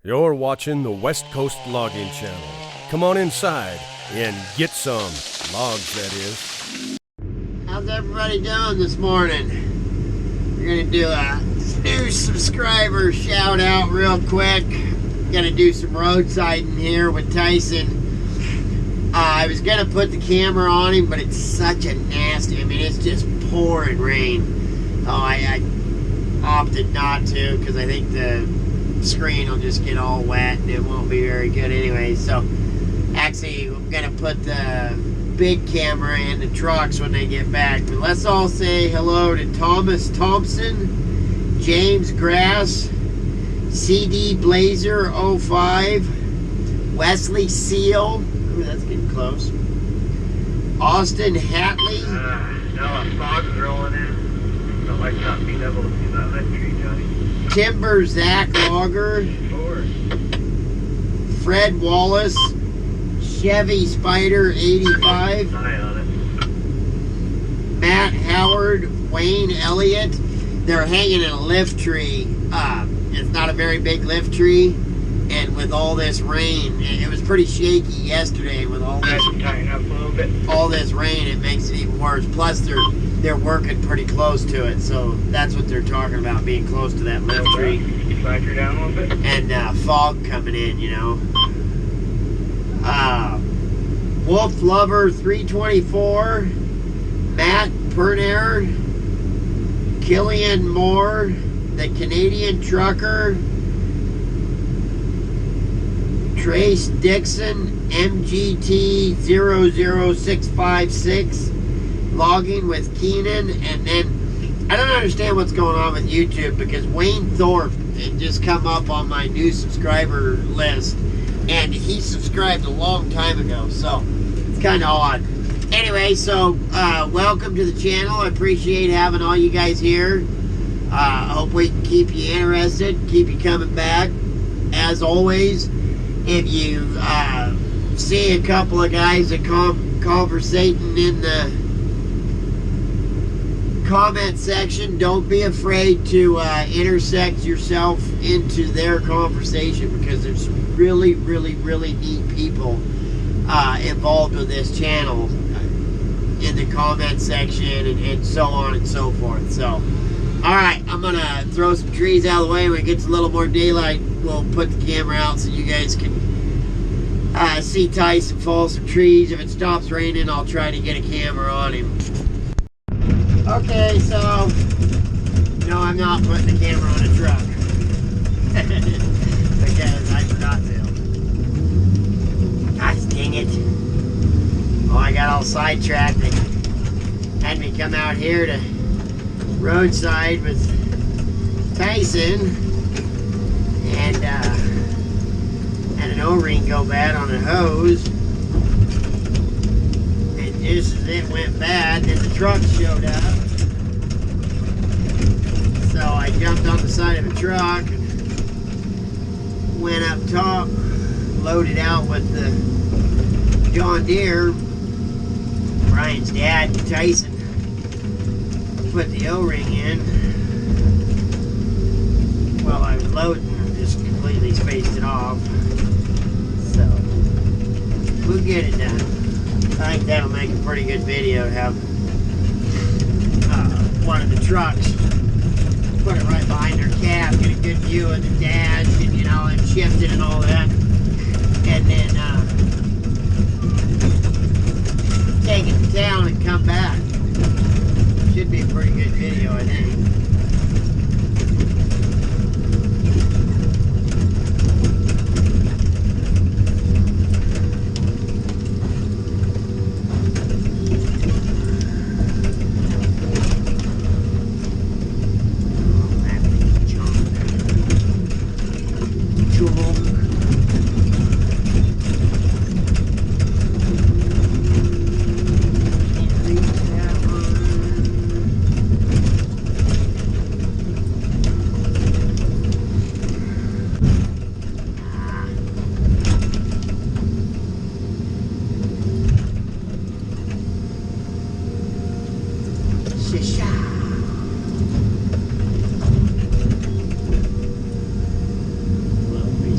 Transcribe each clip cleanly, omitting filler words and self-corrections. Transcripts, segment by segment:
You're watching the West Coast Logging Channel. Come on inside and get some logs, that is. How's everybody doing this morning? We're going to do a new subscriber shout out real quick. Going to do some roadsiding here with Tyson. I was going to put the camera on him, but it's such a nasty, it's just pouring rain. So I opted not to because I think the screen will just get all wet and it won't be very good anyway. So actually I'm gonna put the big camera in the trucks when they get back. But let's all say hello to Thomas Thompson, James Grass, CD Blazer 05, Wesley Seal, ooh, that's getting close, Austin Hatley. Now a fog's rolling in. Don't like not being able to see that tree, Johnny. Timber Zach Logger, Fred Wallace, Chevy Spider 85, Matt Howard, Wayne Elliott. They're hanging in a lift tree. It's not a very big lift tree, and with all this rain, it was pretty shaky yesterday. With all this rain, it makes it even worse. Plus, they're working pretty close to it, so that's what they're talking about, being close to that lift tree. Slide her down a little bit. And fog coming in, you know. Wolf Lover 324, Matt Perner, Killian Moore, the Canadian Trucker, Trace Dixon, MGT 00656, Logging with Keenan. And then I don't understand what's going on with YouTube, because Wayne Thorpe had just come up on my new subscriber list, and he subscribed a long time ago, so it's kind of odd. Anyway, so welcome to the channel. I appreciate having all you guys here. I hope we can keep you interested, keep you coming back. As always, if you see a couple of guys that conversating in the comment section, don't be afraid to intersect yourself into their conversation, because there's some really neat people involved with this channel in the comment section, and so on and so forth. So alright, I'm gonna throw some trees out of the way. When it gets a little more daylight, we'll put the camera out so you guys can see Tyson fall some trees. If it stops raining, I'll try to get a camera on him. Okay, so no, I'm not putting the camera on a truck because I forgot to. Gosh dang it. Oh, I got all sidetracked. They had me come out here to roadside with Tyson, and had an O-ring go bad on a hose. Just as it went bad, then the truck showed up. So I jumped on the side of the truck and went up top, loaded out with the John Deere. Brian's dad, Tyson, put the O-ring in while I was loading, and just completely spaced it off. So we'll get it done. I think that'll make a pretty good video to have one of the trucks, put it right behind their cab, get a good view of the dash, and and shift it and all that, and then take it to town and come back. Should be a pretty good video, I think.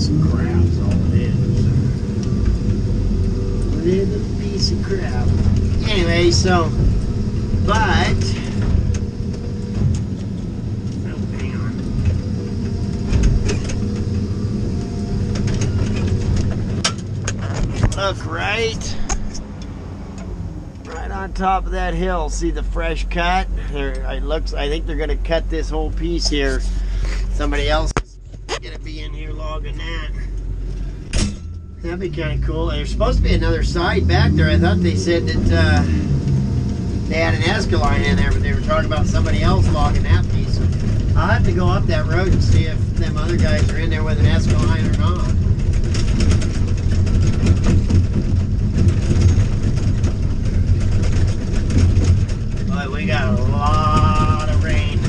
piece of crap's all it is. A little piece of crap. Anyway, so, but, oh, hang on. Look right on top of that hill. See the fresh cut? It looks. I think they're going to cut this whole piece here. Somebody else is going to be in here logging that. That'd be kind of cool. There's supposed to be another side back there. I thought they said that they had an Escaline in there, but they were talking about somebody else logging that piece. So I'll have to go up that road and see if them other guys are in there with an Escaline or not. But we got a lot of rain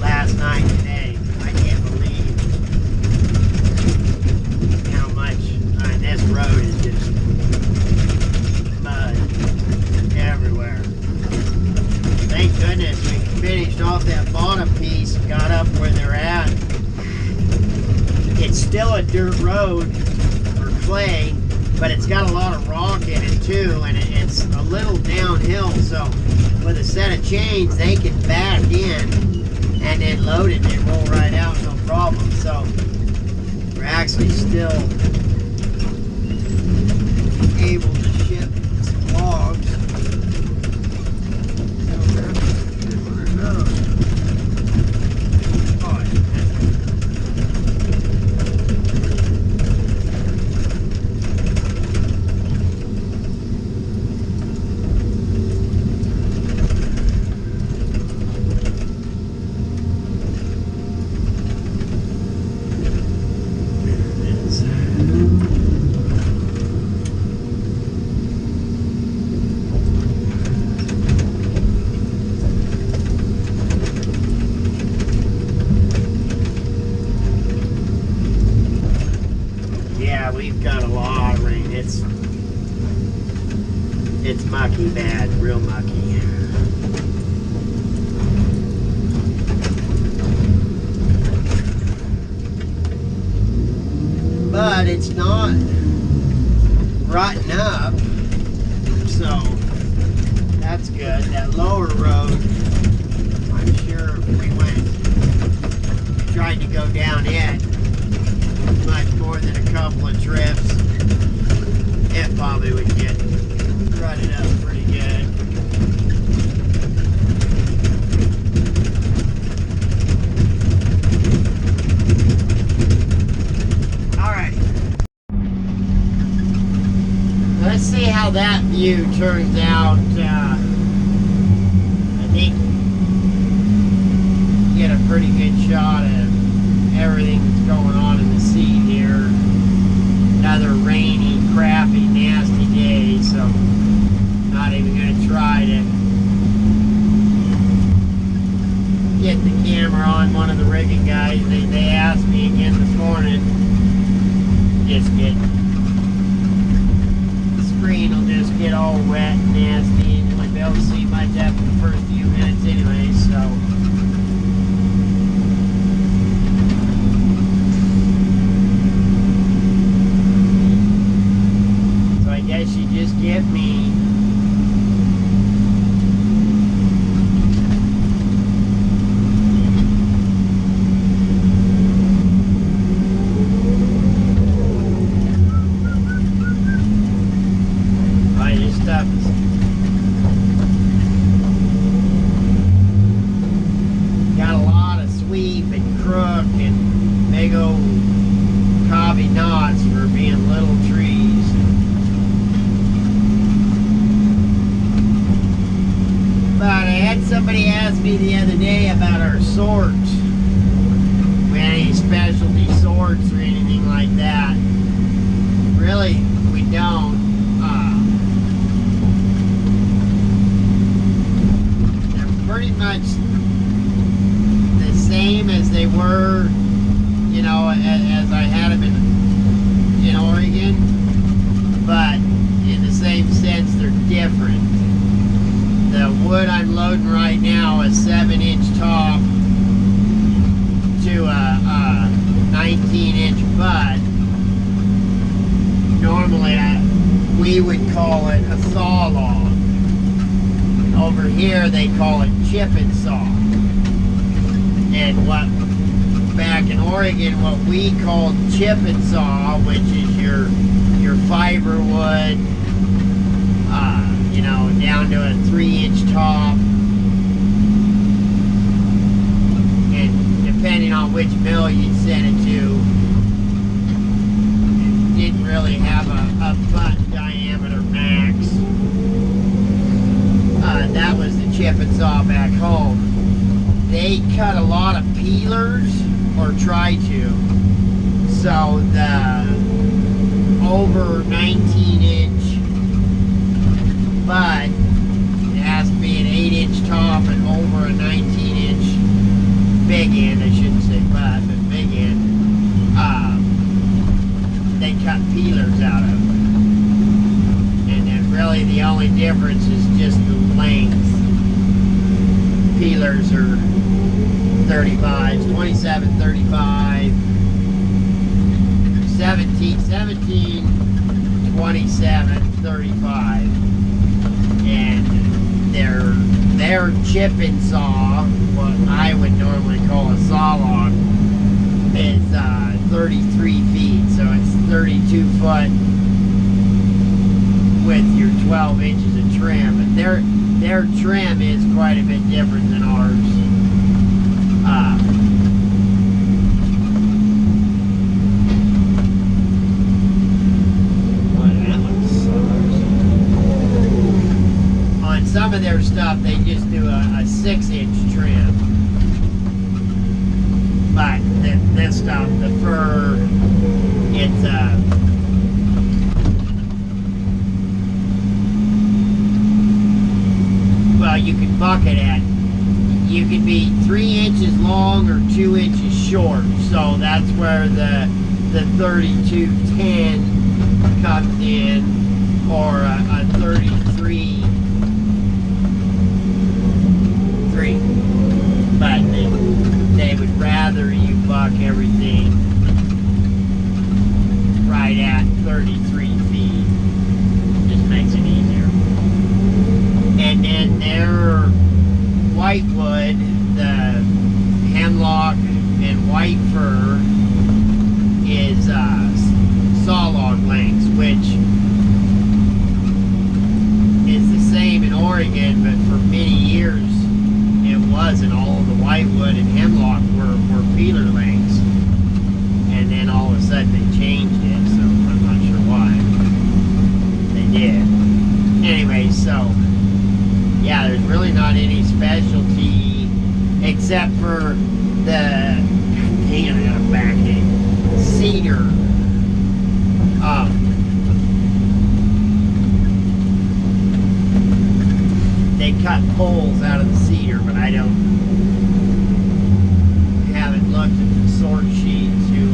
last night and today. I can't believe how much this road is just mud everywhere. Thank goodness we finished off that bottom piece and got up where they're at. It's still a dirt road or clay, but it's got a lot of rock in it too, and it's a little downhill, so with a set of chains they can back in and then load it and roll right out, no problem. So we're actually still able to ship some logs. We've got a lot of rain. It's mucky bad, real mucky. But it's not rotting up, so that's good. That lower road, I'm sure if we tried to go down it much more than a couple of trips, it probably would get rutted up pretty good. Alright. Let's see how that view turns out. I think you get a pretty good shot of everything that's going on in the sea here. Another rainy, crappy, nasty day, so not even going to try to get the camera on one of the rigging guys. They asked me again this morning, just get the screen will just get all wet and nasty, and you won't be able to see much after the first few minutes anyway, so I guess you just get me. Right, this stuff is got a lot of sweep and crook and big old cobby knots for being little trees. But I had somebody ask me the other day about our sorts. We had any specialty sorts or anything like that. Really, we don't. They're pretty much the same as they were, you know, as I had them in Oregon. But in the same sense, they're different. The wood I'm loading right now is 7-inch top to a 19-inch but normally we would call it a saw log. Over here they call it chip and saw. And what back in Oregon, what we called chip and saw, which is your fiber wood, you know, down to a 3-inch top, and depending on which mill you'd send it to, it didn't really have a butt diameter max. That was the chip and saw back home. They cut a lot of peelers, or try to. So the over 19-inch butt, it has to be an 8-inch top and over a 19-inch big end. I shouldn't say butt, but big end. They cut peelers out of it. And then really the only difference is just the length. Peelers are 35s, 27, 35, 17, 27, 35. And their chip and saw, what I would normally call a saw log, is 33 feet. So it's 32 foot with your 12 inches of trim. And their trim is quite a bit different than ours. On some of their stuff, they just do a 6-inch trim. But this stuff, the fur, it's well, you can bucket it. You can be 3 inches long or 2 inches short. So that's where the 3210 comes in, or a 33 3. But they would rather you buck everything right at 33 feet. Just makes it easier. And then their whitewood, the hemlock and white fir, is saw log lengths, which is the same in Oregon, but for many years it wasn't. All of the whitewood and hemlock were peeler lengths, and then all of a sudden they changed it, so I'm not sure why they did. Anyway, so yeah, there's really not any specialty except for the cedar. They cut poles out of the cedar, but I haven't looked at the sort sheet to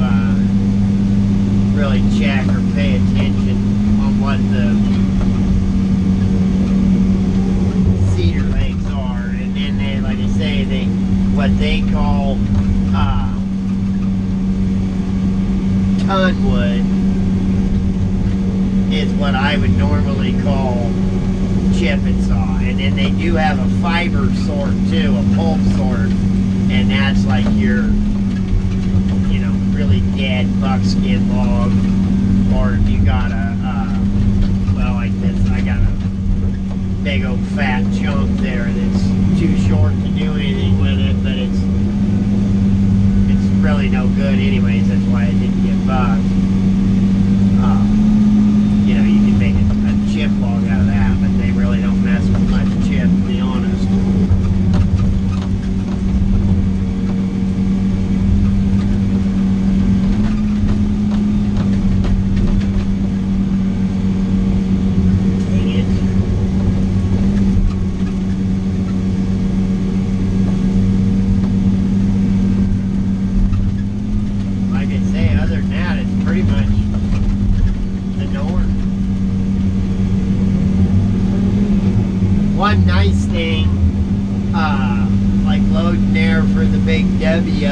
really check or pay attention on what the cedar lengths are. And then they, like I say, what they call ton wood is what I would normally call chip and saw. And then they do have a fiber sort too, a pulp sort, and that's like your, you know, really dead buckskin log, or if you got well, like this, I got a big old fat chunk there that's too short to do anything with it, but it's really no good anyways. That's why it didn't get bucked. You know, you can make a chip log out of that, but they really don't mess with much chip, to be honest. Dang it. Like I say, other than that, it's pretty much the norm. One nice thing, like loading there for the big W,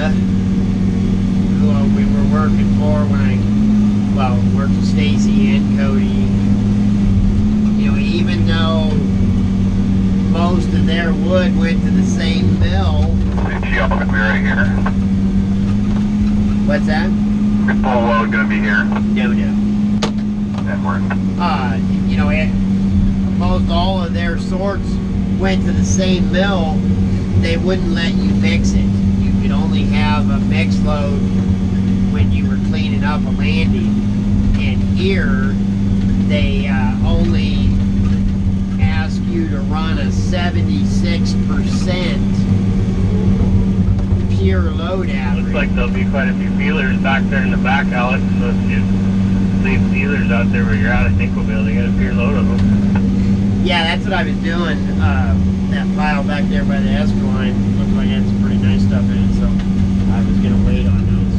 who we were working for when I, well, worked with Stacy and Cody. You know, even though most of their wood went to the same mill. Y'all gonna be right here. What's that? Your full load gonna be here. No. That works. You know, most all of their sorts went to the same mill. They wouldn't let you mix it. You could only have a mix load when you were cleaning up a landing. And here, they only ask you to run a 76% pure load average. Looks like there'll be quite a few feelers back there in the back, Alex. So if you leave feelers out there where you're at, I think we'll be able to get a pure load of them. Yeah, that's what I was doing. That pile back there by the Esper line looked like it had some pretty nice stuff in it, so I was going to wait on those.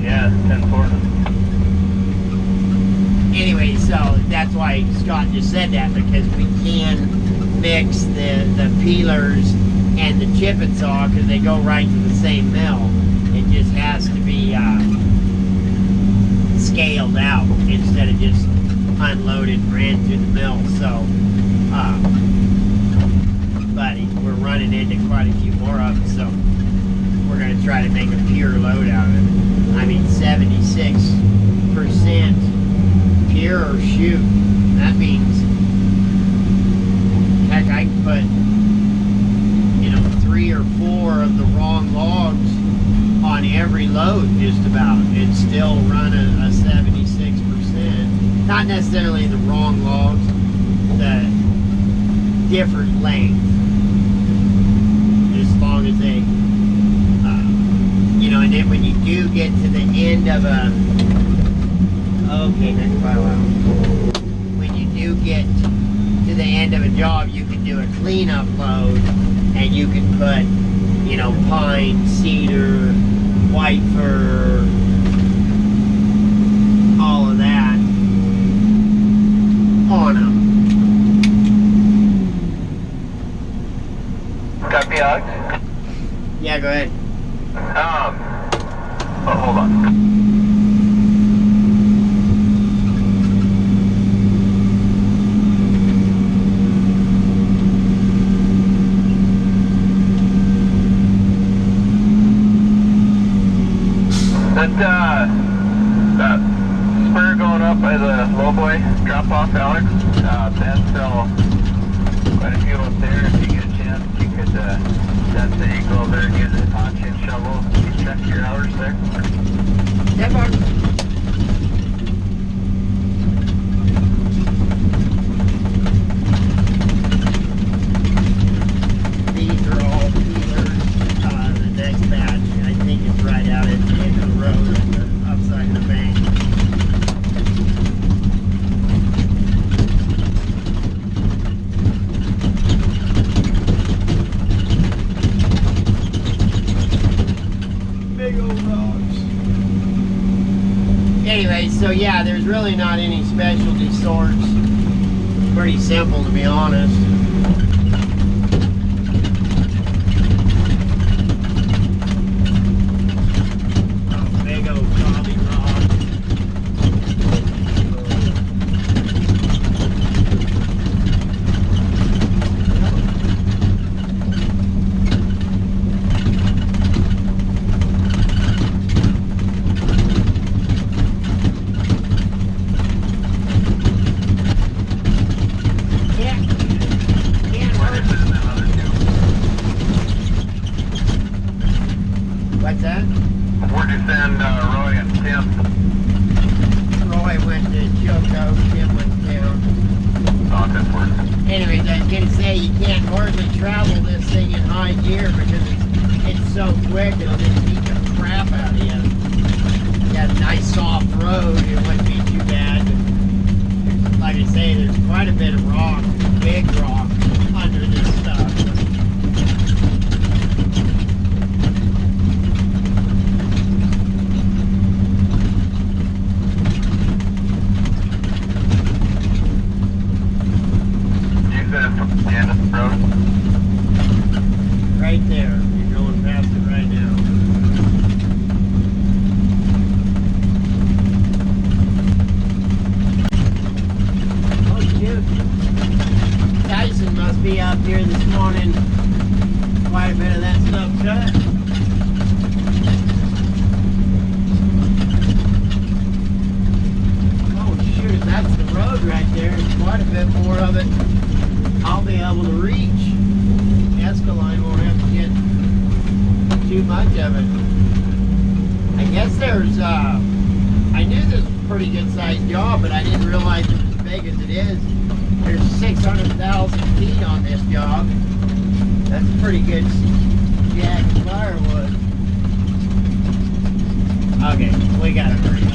Yeah, 10-4. Anyway, so that's why Scott just said that, because we can mix the peelers and the chip and saw because they go right to the same mill. It just has to be scaled out instead of just unloaded and ran through the mill. So, but we're running into quite a few more of them, so we're going to try to make a pure load out of it. I mean, 76% pure shoot. That means, heck, I can put, you know, 3 or 4 of the wrong logs on every load just about. It'd still run a 76%. Not necessarily the wrong logs, the different length. As long as they, you know, and then when you do get to the end of a, okay, next pile out. When you do get to the end of a job, you can do a cleanup load, and you can put, you know, pine, cedar, white fir, all of that on them. Copy, Alex? Yeah, go ahead. Oh, hold on. That spur going up by the lowboy drop off, Alex. Ben fell quite a few up there. If you get a chance, you could that's it. You go over there and use a punch and shovel. You check your hours there. Yeah, Mark. These are all peelers. The next batch, I think, is right out at the end of the road on the upside of the bank. Big old rocks. Anyway, so yeah, there's really not any specialty sorts. Pretty simple, to be honest. Oh, big old coffee rock. What's that? Where'd you send Roy and Tim? Roy went to Choco, Tim went to town. Oh, that's work. Anyways, I was gonna say you can't hardly travel this thing in high gear because it's so quick it'll just beat the crap out of you. You have a nice soft road, it wouldn't be too bad. But like I say, there's quite a bit of rock, big rock under this stuff. End of the road. Right there. You're going past it right now. wanting quite a bit of that stuff cut. Oh shoot, that's the road right there. Quite a bit more of it I'll be able to reach. Escaline won't have to get too much of it. I guess there's, I knew this was a pretty good sized job, but I didn't realize it was as big as it is. There's 600,000 feet on this job. That's pretty good jack firewood. Okay, we gotta hurry up.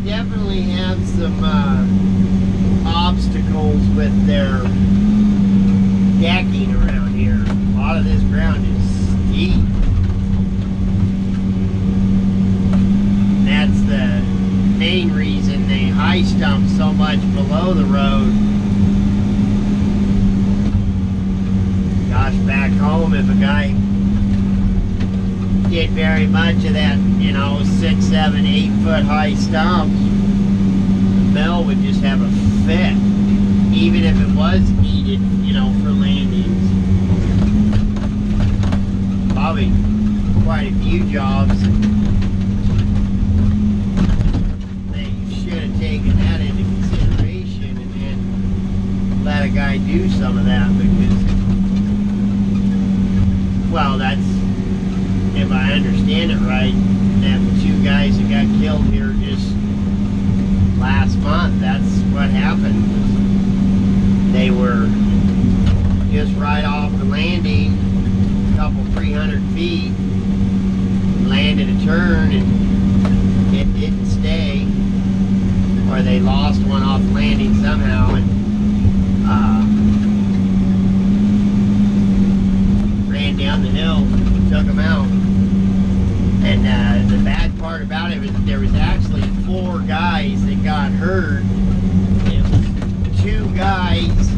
Definitely have some obstacles with their decking around here. A lot of this ground is steep. That's the main reason they high stump so much below the road. Gosh, back home, if a guy did very much of that, you know, 6, 7, 8 foot high stumps, the mill would just have a fit, even if it was needed, you know, for landings. Probably quite a few jobs. They should have taken that into consideration and then let a guy do some of that, because, well, that's, if I understand it right, that the 2 guys that got killed here just last month, that's what happened. They were just right off the landing, a couple 300 feet, landed a turn and it didn't stay, or they lost one off the landing somehow and ran down the hill and took them out. And the bad part about it was that there was actually 4 guys that got hurt. It was 2 guys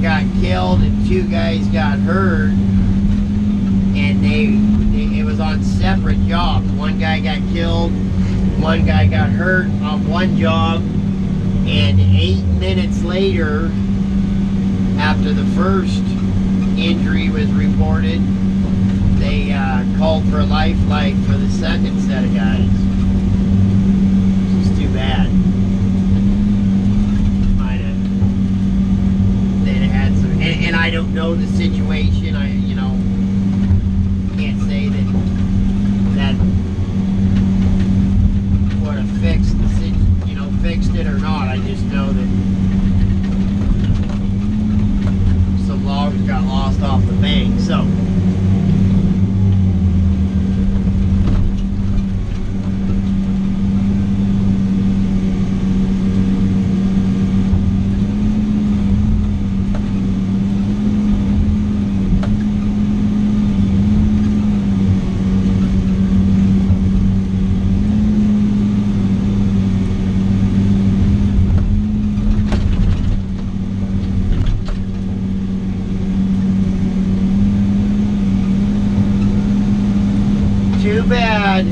got killed and 2 guys got hurt. And it was on separate jobs. 1 guy got killed, 1 guy got hurt on one job. And 8 minutes later, after the first injury was reported, they called for a lifeline for the second set of guys. Which is too bad. They'd have had some, and I don't know the situation. I, you know, can't say that would have fixed the, you know, fixed it or not. I just know that some logs got lost off the bank. So.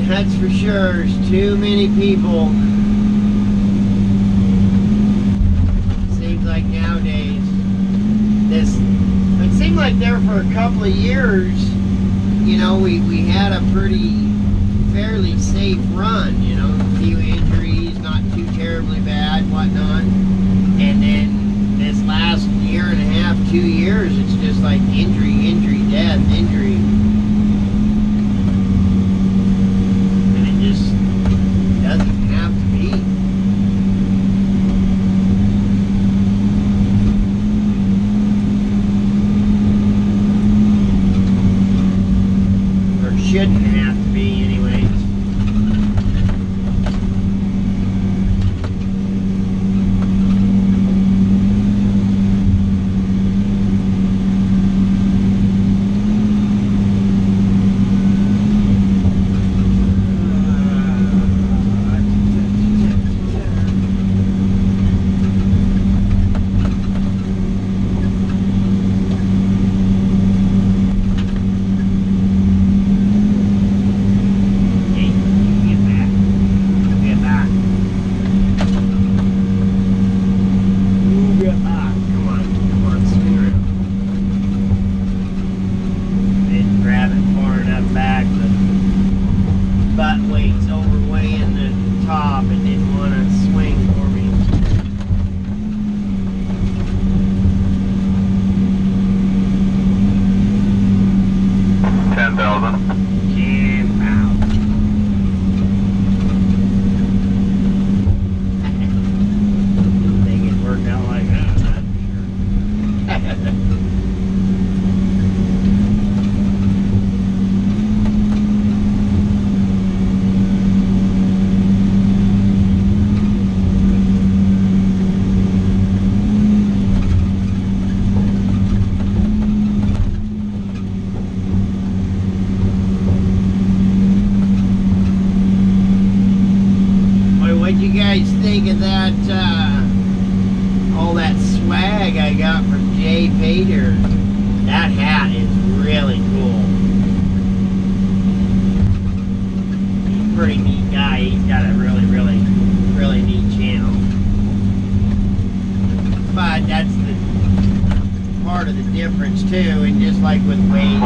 that's for sure. There's too many people. Seems like nowadays, it seemed like there for a couple of years, you know, we had a fairly safe run, you know, a few injuries, not too terribly bad, whatnot. And then this last year and a half, 2 years, it's just like injury, death, injury. And it just doesn't have to be. Or shouldn't have to be, anyways. What'd you guys think of that, all that swag I got from Jay Pater? That hat is really cool. He's a pretty neat guy. He's got a really neat channel. But that's the part of the difference too, and just like with Wade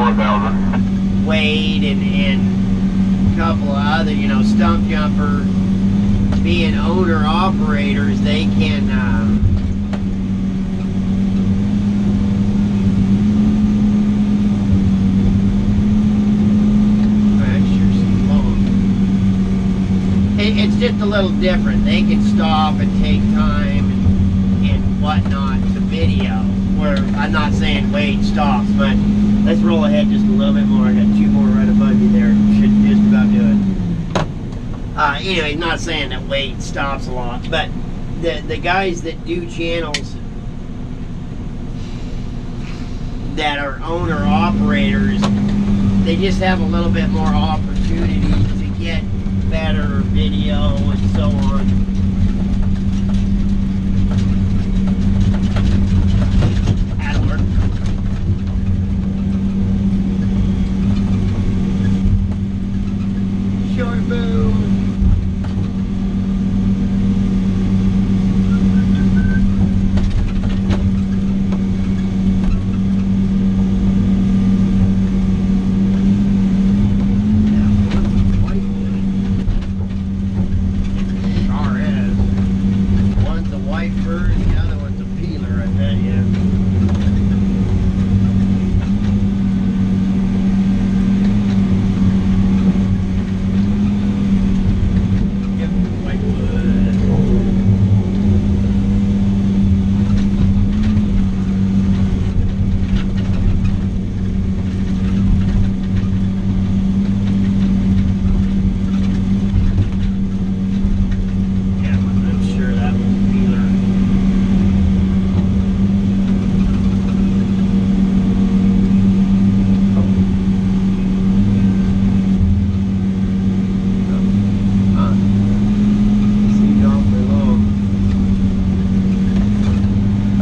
and a couple of other, you know, Stump Jumper, being owner-operators, they can it's just a little different. They can stop and take time and whatnot to video, where I'm not saying Wade stops, but let's roll ahead just a little bit more. I got 2 more right above you there. Should just about do it. Anyway, not saying that Wade stops a lot, but the guys that do channels that are owner-operators, they just have a little bit more opportunity to get better video and so on. That'll work. Short boom.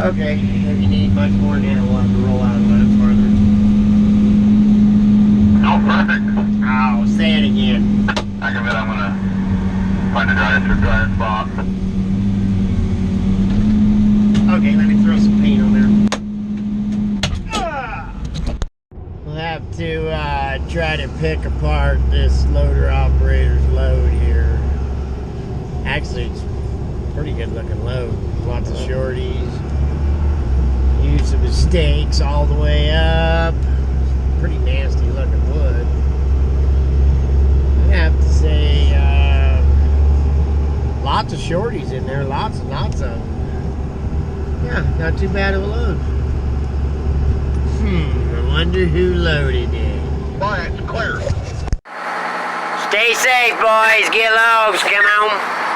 Okay, if you need much more than that, we'll have to roll out a little further. No, perfect. Oh, say it again. I find a dry spot. Okay, let me throw some paint on there. We'll have to try to pick apart this loader operator's load here. Actually, it's a pretty good looking load. Lots of shorties. Use some mistakes all the way up. Pretty nasty looking wood. I have to say, lots of shorties in there. Lots and lots of them. Yeah, not too bad of a load. I wonder who loaded it. Boy, it's clear. Stay safe, boys. Get logs. Come on.